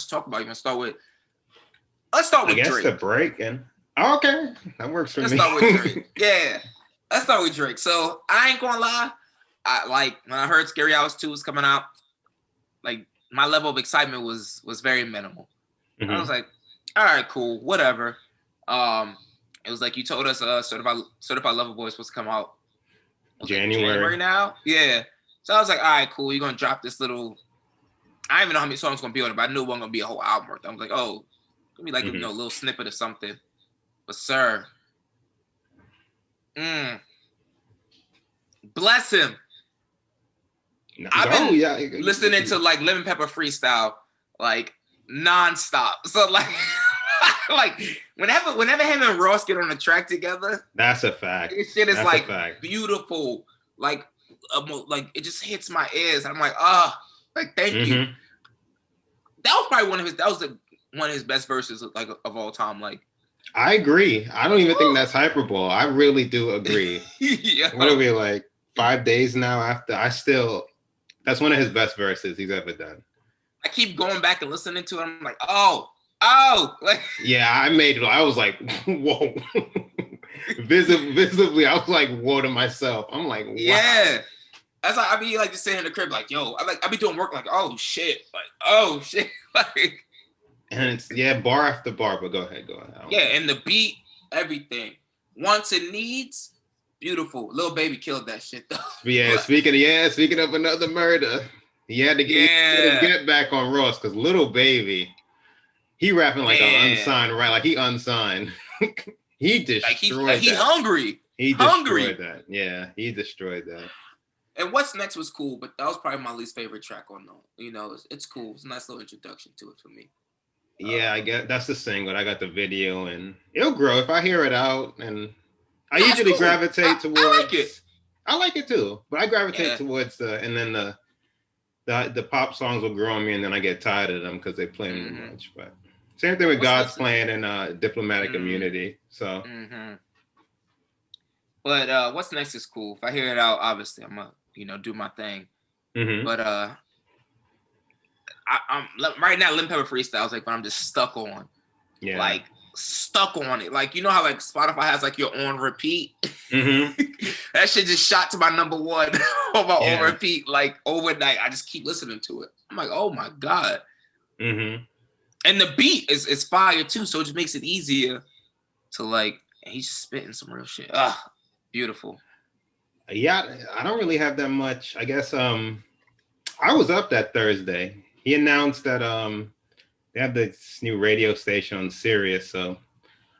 talk about? You want to start with? Let's start I with guess Drake. the break and okay, that works for Let's me. start with Drake. Yeah, let's start with Drake. So I ain't gonna lie. I like when I heard Scary Hours 2 was coming out. Like my level of excitement was very minimal. Mm-hmm. I was like, all right, cool, whatever. It was like you told us Certified Lover Boy was supposed to come out January. Like, now. Yeah. So I was like, all right, cool. You're gonna drop this little. I don't even know how many songs gonna be on it, but I knew it wasn't gonna be a whole album. I was like, oh, gonna be like a little snippet of something. But sir, bless him. I've been listening to like Lemon Pepper Freestyle like nonstop. So like, like whenever him and Ross get on a track together, that's a fact. This shit is like beautiful. Like it just hits my ears. I'm like, like thank you. That was probably one of his best verses like of all time. Like, I agree. I don't even think that's hyperbole. I really do agree. What are we like 5 days now after? That's one of his best verses he's ever done. I keep going back and listening to it. I'm like, oh, like yeah. I was like, whoa. Visibly, I was like, whoa to myself. I'm like, wow. Yeah. That's like I be like just sitting in the crib, like, yo, I be doing work like, oh shit, like. And it's bar after bar, but go ahead. Yeah, and the beat, everything, wants and needs, beautiful. Lil Baby killed that shit though. Yeah, speaking of another murder, he had to get back on Ross because Lil Baby, he rapping like an unsigned, right? Like he unsigned. He destroyed that. He hungry. He destroyed that. Yeah, he destroyed that. And What's Next was cool, but that was probably my least favorite track on the. You know, it's cool. It's a nice little introduction to it for me. Yeah, I get that's the single. I got the video, and it'll grow if I hear it out. And I usually gravitate towards. I like it. I like it too, but I gravitate towards and then the pop songs will grow on me, and then I get tired of them because they play too much. But same thing with God's Plan and Diplomatic Immunity. So. But What's Next is cool. If I hear it out, obviously I'm gonna do my thing. But I'm right now Lemon Pepper Freestyle is like when I'm just stuck on. Yeah. Like stuck on it. Like you know how like Spotify has like your on repeat. That shit just shot to my number one on my on repeat like overnight. I just keep listening to it. I'm like, oh my God. And the beat is fire too, so it just makes it easier to like. He's just spitting some real shit. Beautiful. Yeah, I don't really have that much. I guess I was up that Thursday. He announced that they have this new radio station on Sirius. So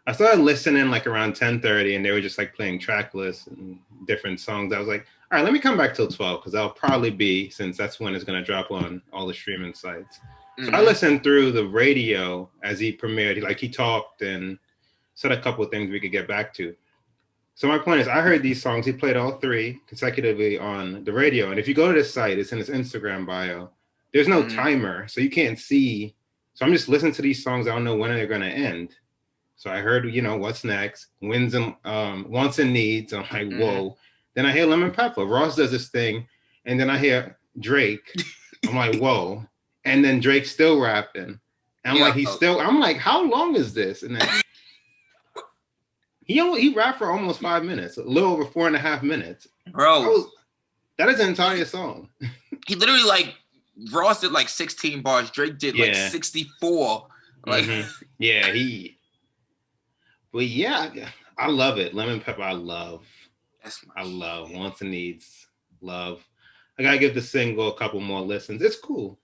I started listening like around 10:30 and they were just like playing track lists and different songs. I was like, all right, let me come back till 12 because I'll probably be, since that's when it's going to drop on all the streaming sites. So I listened through the radio as he premiered. He talked and said a couple of things we could get back to. So my point is, I heard these songs. He played all three consecutively on the radio. And if you go to this site, it's in his Instagram bio. There's no timer, so you can't see. So I'm just listening to these songs. I don't know when they're going to end. So I heard, What's Next, Wins and Wants and Needs. I'm like, whoa. Then I hear Lemon Pepper. Ross does this thing. And then I hear Drake. I'm like, whoa. And then Drake's still rapping. And I'm like, how long is this? And then he rapped for almost 5 minutes, a little over 4.5 minutes. Bro. That is an entire song. He literally Ross did 16 bars. Drake did 64. Yeah, but yeah, I love it. Lemon Pepper, I love. I love. Wants and Needs, love. I gotta give the single a couple more listens. It's cool.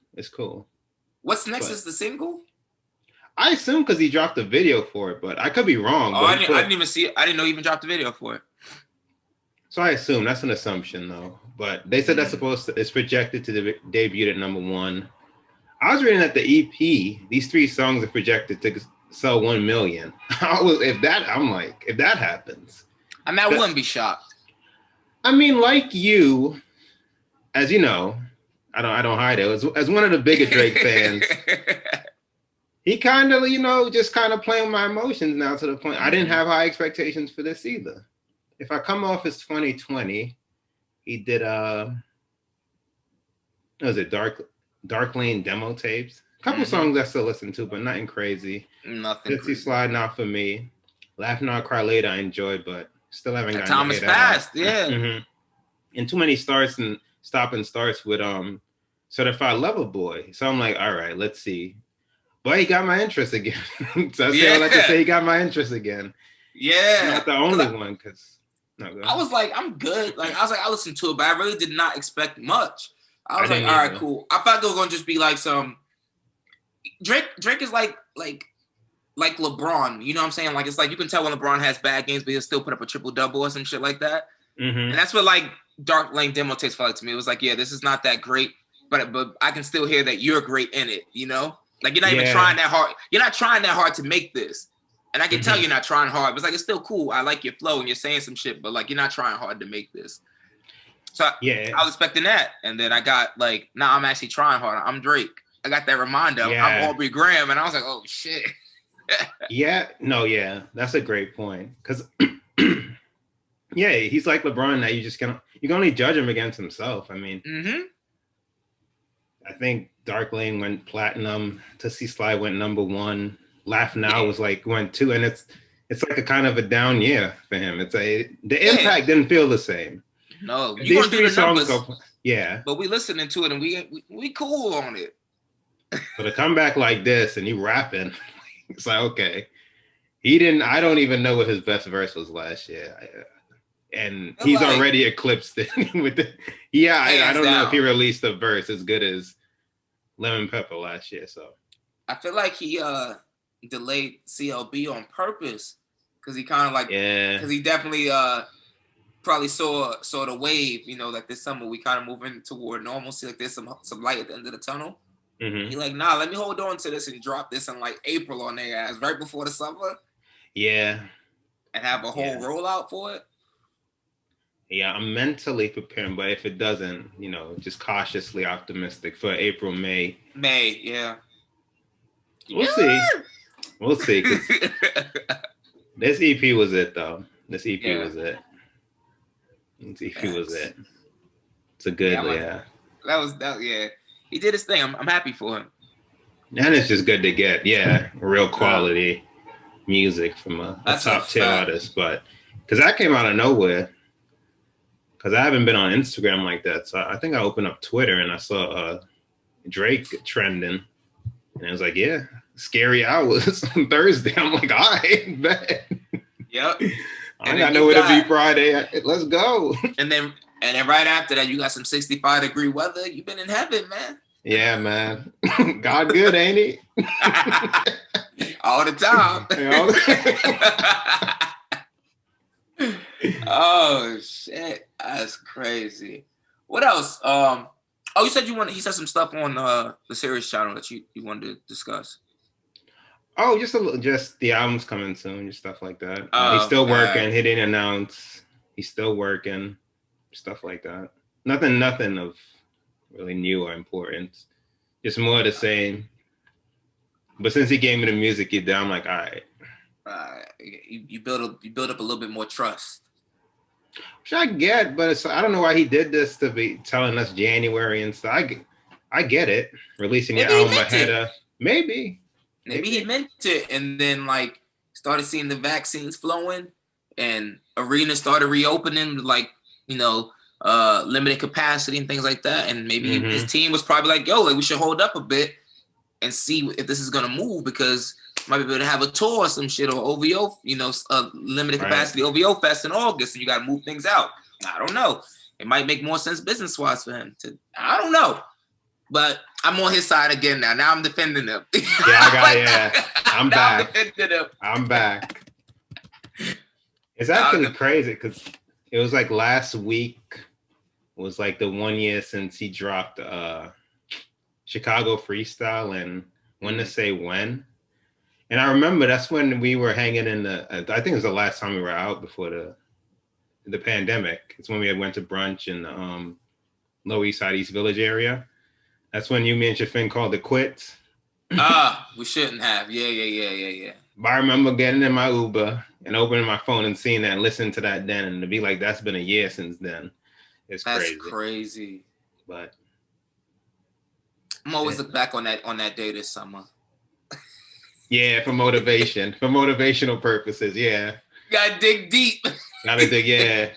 What's Next is the single? I assume because he dropped a video for it, but I could be wrong. I didn't even see it. I didn't know he even dropped a video for it. So I assume that's an assumption, though. But they said it's projected to debut at number 1. I was reading that the EP, these 3 songs are projected to sell 1 million. If that happens, I wouldn't be shocked. I mean, like you, as you know, I don't hide it. As one of the bigger Drake fans. He kind of, just kind of playing my emotions now to the point. I didn't have high expectations for this either. If I come off his 2020, he did, Dark Lane demo tapes, Couple songs I still listen to, but nothing crazy. Nothing. Tootsie Slide, not for me. Laugh Now, Cry Later, I enjoyed, but still haven't gotten time to is hear that fast, out. yeah. And too many starts and stop and starts with Certified Lover Boy. So I'm like, all right, let's see. But he got my interest again. So I say all that to say he got my interest again. Yeah. Not the only one, because I was like, I'm good. Like I listened to it, but I really did not expect much. I was like, all right, cool. I thought it was gonna just be like some Drake is like LeBron. You know what I'm saying? Like it's like you can tell when LeBron has bad games, but he'll still put up a triple-double or some shit like that. And that's what like Dark Lane Demo takes felt like to me. It was like, yeah, this is not that great, but I can still hear that you're great in it, you know? Like you're not even trying that hard. You're not trying that hard to make this. And I can tell you're not trying hard. But it's like it's still cool. I like your flow and you're saying some shit, but like you're not trying hard to make this. So I was expecting that. And then I got like, nah, I'm actually trying hard. I'm Drake. I got that reminder. I'm Aubrey Graham. And I was like, oh shit. That's a great point. Because he's like LeBron that you can only judge him against himself. I mean, I think Dark Lane went platinum, Tootsie Slide went #1, Laugh Now went 2, and it's like a kind of a down year for him. The impact didn't feel the same. No, you gonna do the numbers. But we listening to it and we cool on it. But to come back like this and he rapping, it's like, okay. I don't even know what his best verse was last year. And he's already eclipsed it with the. I don't know if he released a verse as good as Lemon Pepper last year. So I feel like he delayed CLB on purpose because he kind of because he definitely probably saw the wave. You know, like this summer we kind of moving toward normalcy. Like there's some light at the end of the tunnel. He like, nah, let me hold on to this and drop this in like April on their ass right before the summer. Yeah. And have a whole rollout for it. Yeah, I'm mentally preparing, but if it doesn't, just cautiously optimistic for April, May. May, yeah. We'll see. We'll see. This EP was it, though. This EP was it. This EP was it. It's a good, That was. He did his thing. I'm happy for him. And it's just good to get, real quality music from a top tier artist. But because that came out of nowhere. Because I haven't been on Instagram like that. So I think I opened up Twitter and I saw Drake trending. And I was like, Scary Hours on Thursday. I'm like, all right, bet. Yep. I got nowhere to be Friday. Let's go. And then right after that, you got some 65-degree weather. You've been in heaven, man. Yeah, man. God good, ain't he? All the time. Oh shit, that's crazy. What else? You said you said some stuff on the Sirius channel that you wanted to discuss. Oh, just the album's coming soon, just stuff like that. He's still working. He didn't announce. He's still working, stuff like that. Nothing of really new or important. Just more of the same. But since he gave me the music, I'm like, all right. You build up a little bit more trust. Which I get, but I don't know why he did this to be telling us January and stuff. I get it. Releasing your album ahead of maybe he meant it, and then like started seeing the vaccines flowing, and arenas started reopening, like limited capacity and things like that, and maybe his team was probably like, yo, like we should hold up a bit and see if this is gonna move because. Might be able to have a tour or some shit or OVO, limited capacity OVO Fest in August, and you got to move things out. I don't know. It might make more sense business-wise for him. I don't know. But I'm on his side again now. Now I'm defending him. I'm back. I'm back. It's actually crazy because it was like last week was like the 1 year since he dropped Chicago Freestyle and When to Say When. And I remember that's when we were hanging in I think it was the last time we were out before the pandemic. It's when we went to brunch in the Lower East Side, East Village area. That's when me and Shafin called it quits. We shouldn't have. Yeah. But I remember getting in my Uber and opening my phone and seeing that and listening to that then. And to be like, that's been a year since then. That's crazy. Crazy. But I'm always look back on that day this summer. Yeah, for motivational purposes. Yeah. You gotta dig deep. Gotta dig, yeah.